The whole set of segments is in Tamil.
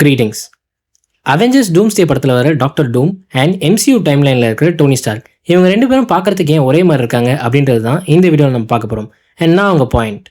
கிரீட்டிங்ஸ். அவெஞ்சர்ஸ் டூம்ஸ்டே படத்தில் வர டாக்டர் டூம் அண்ட் MCU டைம்லைனில் இருக்கிற டோனி ஸ்டார்க், இவங்க ரெண்டு பேரும் பார்க்கறதுக்கு ஏன் ஒரே மாதிரி இருக்காங்க அப்படின்றது தான் இந்த வீடியோவில் நம்ம பார்க்க போகிறோம். அண்ட் நான் அவங்க பாயிண்ட்.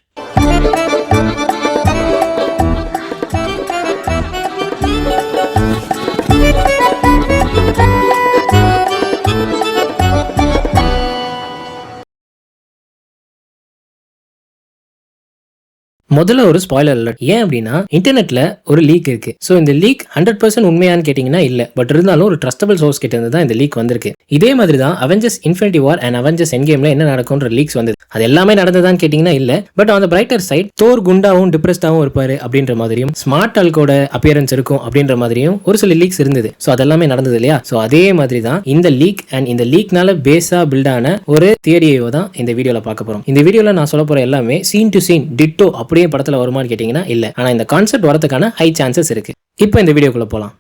முதல்ல ஒரு ஸ்பாயிலர் அலர்ட். ஏன் அப்படின்னா இன்டர்நெட்ல ஒரு லீக் இருக்கு. ஸோ இந்த லீக் 100% உண்மையான்னு கேட்டீங்கன்னா இல்ல. பட் இருந்தாலும் ஒரு ட்ரஸ்டபிள் சோர்ஸ் கிட்ட இருந்து தான் இந்த லீக் வந்திருக்கு. இதே மாதிரி தான் Avengers infinity war and Avengers end கேம்ல என்ன நடக்கும்ன்ற லீக்ஸ் வந்தது. அது எல்லாமே நடந்ததான்னு கேட்டீங்கன்னா இல்ல. But on the brighter side Thor குண்டாவும் டிப்ரெஸ்டாவும் இருப்பாரு அப்படின்ற மாதிரியும், ஸ்மார்ட் ஆல்கோட அப்பியரன்ஸ் இருக்கும் அப்படின்ற மாதிரியும் ஒரு சில லீக்ஸ் இருந்தது. ஸோ அதெல்லாமே நடந்தது இல்லையா? ஸோ அதே மாதிரி தான் இந்த லீக் அண்ட் இந்த லீக்னால பேஸா பில்ட் ஆன ஒரு தியரியோ தான் இந்த வீடியோல பார்க்க போறோம். இந்த வீடியோல நான் சொல்ல போற எல்லாமே சீன் டு சீன் டிட்டோ அப்படியே படத்துல வருமான்னு கேட்டீங்கன்னா இல்ல. ஆனா இந்த கான்செப்ட் வரதுக்கான ஹை சான்சஸ் இருக்கு. இப்போ இந்த வீடியோக்குள்ள போலாம்.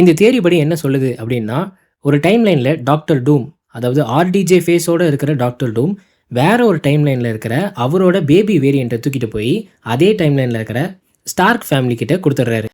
இந்த தியரி படி என்ன சொல்லுது அப்படின்னா, ஒரு டைம்லைன்ல டாக்டர் டூம், அதாவது RDJ ஃபேஸோட இருக்கிற டாக்டர் டூம் வேற ஒரு டைம்லைன்ல இருக்கிற அவரோட பேபி வேரியண்ட்டை தூக்கிட்டு போய் அதே டைம்லைன்ல இருக்கிற ஸ்டார்க் ஃபேமிலி கிட்ட கொடுத்துட்றாரு.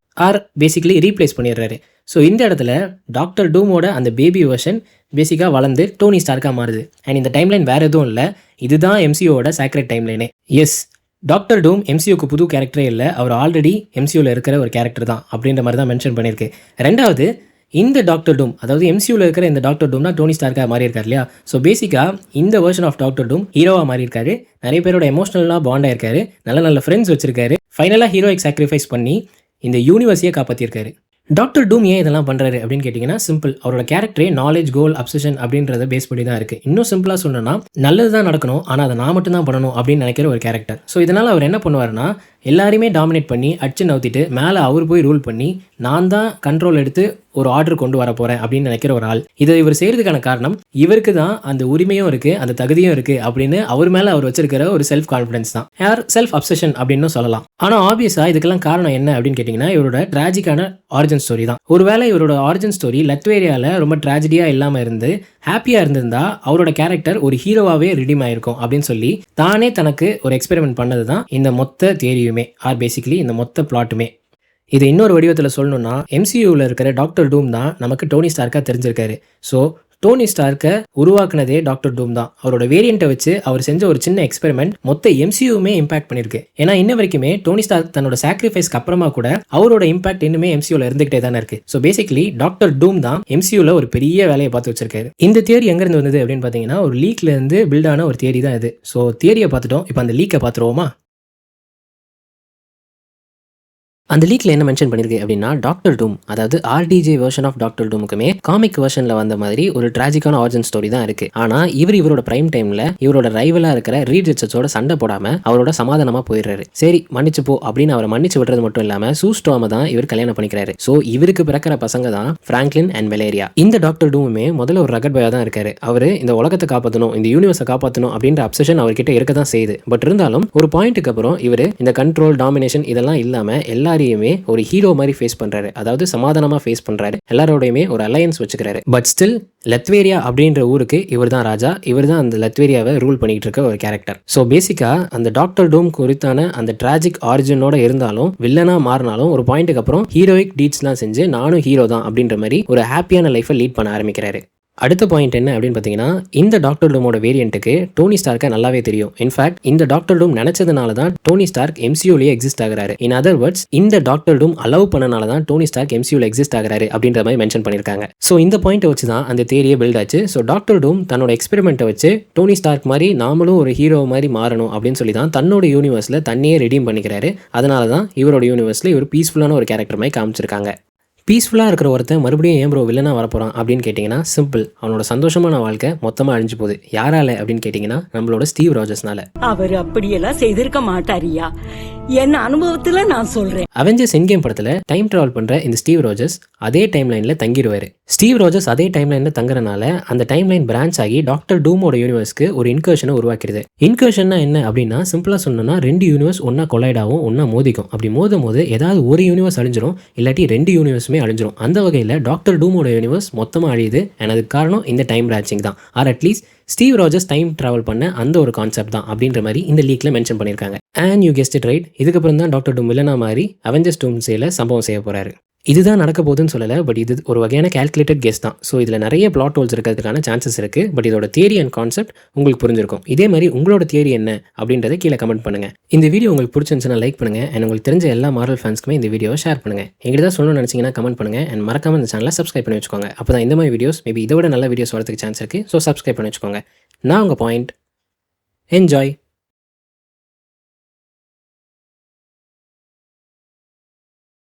பேசிக்கலி ரீப்ளேஸ் பண்ணிடுறாரு. ஸோ இந்த இடத்துல டாக்டர் டூமோட அந்த பேபி வெர்ஷன் பேசிக்காக வளர்ந்து டோனி ஸ்டார்க்காக மாறுது. அண்ட் இந்த டைம்லைன் வேறு எதுவும் இல்லை, இதுதான் MCUவோட சேக்ரெட் டைம்லைனே. எஸ், டாக்டர் டூம் MCUக்கு புது கேரக்டரே இல்லை, அவர் ஆல்ரெடி MCUவில் இருக்கிற ஒரு கேரக்டர் தான் அப்படின்ற மாதிரி தான் மென்ஷன் பண்ணியிருக்கு. ரெண்டாவது, இந்த டாக்டர் டூம், அதாவது MCUவில் இருக்கிற இந்த டாக்டர் டூம் தான் டோனி ஸ்டார்க்காக மாறி இருக்கார் இல்லையா? ஸோ பேசிக்காக இந்த வெர்ஷன் ஆஃப் டாக்டர் டூம் ஹீரோவாக மாறி இருக்காரு. நிறைய பேரோட எமோஷனலாக பாண்டாக இருக்காரு, நல்ல நல்ல ஃப்ரெண்ட்ஸ் வச்சிருக்காரு. ஃபைனலாக ஹீரோயிக் சாக்ரிஃபைஸ் பண்ணி இந்த யூனிவர்ஸையே காப்பாற்றிருக்காரு. டாக்டர் டூம் ஏன் இதெல்லாம் பண்ணுறாரு அப்படின்னு கேட்டிங்கன்னா சிம்பிள். அவரோட கேரக்டரே நாலேஜ், கோல், அப்சஷன் அப்படின்றத பேஸ் பண்ணி தான் இருக்குது. இன்னும் சிம்பிளாக சொன்னோன்னா, நல்லது தான் நடக்கணும் ஆனால் அதை நான் மட்டும் தான் பண்ணணும் அப்படின்னு நினைக்கிற ஒரு கேரக்டர். ஸோ இதனால் அவர் என்ன பண்ணுவார்னா, எல்லாருமே டாமினேட் பண்ணி அடிச்சு நவுத்திட்டு மேலே அவர் போய் ரூல் பண்ணி நான் தான் கண்ட்ரோல் எடுத்து ஒரு ஆர்டர் கொண்டு வர போகிறேன் அப்படின்னு நினைக்கிற ஒரு ஆள். இதை இவர் செய்கிறதுக்கான காரணம், இவருக்கு தான் அந்த உரிமையும் இருக்குது, அந்த தகுதியும் இருக்குது அப்படின்னு அவர் மேலே அவர் வச்சிருக்கிற ஒரு செல்ஃப் கான்ஃபிடன்ஸ் தான், செல்ஃப் அப்சஷன் அப்படின்னு சொல்லலாம். ஆனால் ஆப்வியஸாக இதுக்கெல்லாம் காரணம் என்ன அப்படின்னு கேட்டிங்கன்னா, இவரோட ட்ராஜிக்கான ஆரிஜின் ஸ்டோரி தான். ஒருவேளை இவரோட ஆரிஜின் ஸ்டோரி லத்வேரியாவில் ரொம்ப ட்ராஜடியாக இல்லாமல் இருந்து ஹாப்பியாக இருந்திருந்தா அவரோட கேரக்டர் ஒரு ஹீரோவாகவே ரிடீம் ஆயிருக்கும் அப்படின்னு சொல்லி தானே தனக்கு ஒரு எக்ஸ்பெரிமெண்ட் பண்ணது தான் இந்த மொத்த தியரியுமே, பேசிக்கலி இந்த மொத்த பிளாட்டுமே. இது இன்னொரு வடிவத்தில் சொல்லணும்னா, MCUவில் இருக்கிற டாக்டர் டூம் தான் நமக்கு டோனி ஸ்டார்க்காக தெரிஞ்சிருக்காரு. ஸோ டோனி ஸ்டார்க்கை உருவாக்குனதே டாக்டர் டூம் தான். அவரோட வேரியண்ட்டை வச்சு அவர் செஞ்ச ஒரு சின்ன எக்ஸ்பெரிமெண்ட் மொத்த MCUவுமே இம்பாக்ட் பண்ணியிருக்கு. ஏன்னா இன்ன வரைக்குமே டோனி ஸ்டார்க் தன்னோட சாக்ரிஃபைஸ்க்கு அப்புறமா கூட அவரோட இம்பாக்ட் இன்னுமே MCUவில் இருந்துகிட்டே தானே இருக்கு. ஸோ பேசிக்கலி டாக்டர் டூம் தான் MCUவில் ஒரு பெரிய வேலையை பார்த்து வச்சிருக்காரு. இந்த தியரி எங்கேருந்து வந்தது அப்படின்னு பார்த்தீங்கன்னா, ஒரு லீக்ல இருந்து பில்ட் ஆன ஒரு தியரி தான் இது. ஸோ தியரியை பார்த்துட்டோம், இப்போ அந்த லீக்கை பார்த்துருவோமா? அந்த லீக்ல என்ன மென்ஷன் பண்ணிருக்கு அப்படின்னா, டாக்டர் டூம், அதாவது RDJ வெர்ஷன் ஆஃப் டாக்டர் டூமுக்குமே காமிக் வெர்ஷன்ல வந்த மாதிரி ஒரு ட்ராஜிக்கான ஆரிஜின் ஸ்டோரி தான் இருக்கு. ஆனா இவரோட பிரைம் டைம்ல இவரோட ரைவலா இருக்கிற ரீட் ரிச்சர்ட்ஸோட சண்டை போடாம அவரோட சமாதானமா போயிடுறாரு. சரி மன்னிச்சு போ அப்படின்னு அவரை மன்னிச்சு விடுறது மட்டும் இல்லாம சூஸ்டோமை தான் இவர் கல்யாணம் பண்ணிக்கிறாரு. ஸோ இவருக்கு பிறக்கிற பசங்க தான் பிராங்க்லின் அண்ட் வெலேரியா. இந்த டாக்டர் டூமுமே முதல்ல ஒரு ரகட் பாயா தான் இருக்காரு. அவரு இந்த உலகத்தை காப்பாற்றணும், இந்த யூனிவர்ஸை காப்பாற்றணும் அப்படின்ற அப்சஷன் அவர்கிட்ட இருக்க தான் செய்யுது. பட் இருந்தாலும் ஒரு பாயிண்ட்டுக்கு அப்புறம் இவர் இந்த கண்ட்ரோல், டாமினேஷன் இதெல்லாம் இல்லாம எல்லாரையுமே ஒரு ஹீரோ மாதிரி ஃபேஸ் பண்றாரு. அதாவது சமாதானமா ஃபேஸ் பண்றாரு, எல்லாரோடையுமே ஒரு அலையன்ஸ் வச்சுக்கிறாரு. பட் ஸ்டில் லத்வேரியா அப்படின்ற ஊருக்கு இவர் தான் ராஜா, இவர் தான் அந்த லத்வேரியாவை ரூல் பண்ணிட்டு இருக்க ஒரு கேரக்டர். ஸோ பேசிக்கா அந்த டாக்டர் டூம் குறித்தான அந்த டிராஜிக் ஆரிஜினோட இருந்தாலும் வில்லனா மாறினாலும் ஒரு பாயிண்ட்டுக்கு அப்புறம் ஹீரோயிக் டீட்ஸ்லாம் செஞ்சு நானும் ஹீரோ தான் அப்படின்ற மாதிரி ஒரு ஹாப்பியான லைஃபை லீட் பண்ண ஆரம்பிக்கிறாரு. அடுத்த பாயிண்ட் என்ன அப்படின்னு பார்த்தீங்கன்னா, இந்த டாக்டர் டூமோட வேரியண்ட்டுக்கு டோனி ஸ்டார்க்கை நல்லாவே தெரியும். இன்ஃபேக்ட் இந்த டாக்டர் டூம் நினைச்சதுனால தான் டோனி ஸ்டார்க் MCUலேயே எக்ஸிஸ்ட் ஆகிறாரு. இன் அதர் வேர்ட்ஸ், இந்த டாக்டர் டூம் அலோவ் பண்ணனால தான் டோனி ஸ்டார்க் MCUல எக்ஸிஸ்ட் ஆகிறாரு அப்படின்ற மாதிரி மென்ஷன் பண்ணியிருக்காங்க. ஸோ இந்த பாயிண்ட்டை வச்சு தான் அந்த தியரியை பில்ட் ஆச்சு. ஸோ டாக்டர் டூம் தன்னோட எக்ஸ்பெரிமெண்ட்டை வச்சு டோனி ஸ்டார்க் மாதிரி நாமளும் ஒரு ஹீரோ மாதிரி மாறணும் அப்படின்னு சொல்லி தான் தன்னோட யூனிவர்ஸில் தன்னையே ரெடீம் பண்ணிக்கிறாரு. அதனால தான் இவரோட யூனிவர்ஸில் இவர் பீஸ்ஃபுல்லான ஒரு கேரக்டர் மாதிரி காமிச்சிருக்காங்க. பீஸ்ஃபுல்லாக இருக்கிற ஒருத்தன் மறுபடியும் ஏன் ப்ரோ வில்லனாக வரப்போகிறான் அப்படின்னு கேட்டிங்கன்னா சிம்பிள், அவனோட சந்தோஷமான வாழ்க்கை மொத்தமாக அழிஞ்சு போகுது. யாரால அப்படின்னு கேட்டிங்கன்னா நம்மளோட ஸ்டீவ் ராஜர்ஸ்னால. அவர் அப்படியெல்லாம் செய்திருக்க மாட்டாரியா, என் அனுபவத்துல நான் சொல்றேன். அவெஞ்சர்ஸ் எண்ட் கேம் படத்தில் டைம் ட்ராவல் பண்ணுற இந்த ஸ்டீவ் ராஜர்ஸ் அதே டைம்லைனில் தங்கிடுவார். ஸ்டீவ் ராஜர்ஸ் அதே டைம்லைனில் தங்குறனால அந்த டைம்லைன் பிரான்ச் ஆகி டாக்டர் டூமோட யூனிவர்ஸ்க்கு ஒரு இன்கர்ஷனை உருவாக்கிடுது. இன்கர்ஷன்னா என்ன அப்படின்னா சிம்பிளாக சொன்னோன்னா, ரெண்டு யூனிவர்ஸ் ஒன்றா கொலைடாகவும் ஒன்றா மோதிக்கும். அப்படி மோதும் போது ஏதாவது ஒரு யூனிவர்ஸ் அழிஞ்சிரும், இல்லாட்டி ரெண்டு யூனிவர்ஸுமே அழிஞ்சிரும். அந்த வகையில் டாக்டர் டூமோட யூனிவர்ஸ் மொத்தமாக அழியுது. அதுக்கு காரணம் இந்த டைம் பிரான்ச்சிங் தான், or at least Steve Rogers time travel பண்ண அந்த ஒரு கான்செப்ட் தான் அப்படின்ற மாதிரி இந்த லீக்கில் மென்ஷன் பண்ணியிருக்காங்க. And you guessed it right, இதுக்கப்புறம் தான் டாக்டர் டூம் வில்லனா மாதிரி அவெஞ்சர்ஸ் டூம்ஸேல சம்பவம் செய்ய போகிறாரு. இதுதான் நடக்க போகுதுன்னு சொல்லலை, பட் இது ஒரு வகையான கேல்குலேட்டட் கெஸ் தான். ஸோ இதில் நிறைய பிளாட் ஹோல்ஸ் இருக்கிறதுக்கான சான்சஸ் இருக்குது. பட் இதோட தியரி அண்ட் கான்செப்ட் உங்களுக்கு புரிஞ்சிருக்கும். இதே மாதிரி உங்களோட தியரி என்ன அப்படின்றத கீழே கமெண்ட் பண்ணுங்கள். இந்த வீடியோ உங்களுக்கு பிடிச்சிருந்துச்சுன்னா லைக் பண்ணுங்கள். அண்ட் உங்களுக்கு தெரிஞ்ச எல்லா மார்வல் ஃபேன்ஸ்க்குமே இந்த வீடியோவை ஷேர் பண்ணுங்கள். எங்கிட்ட தான் சொல்லணும்னு நினச்சிங்கன்னா கமெண்ட் பண்ணுங்கள். அண்ட் மறக்காம இந்த சேனலை சப்ஸ்கிரைப் பண்ணி வச்சுக்கோங்க. அப்போ தான் இந்த மாதிரி வீடியோஸ் மேபி இதை விட நல்ல வீடியோஸ் வரதுக்கு சான்ஸ் இருக்குது. ஸோ சப்ஸ்கிரைப் பண்ணி வச்சுக்கோங்க. நான் உங்கள் பாயிண்ட். என்ஜாய்.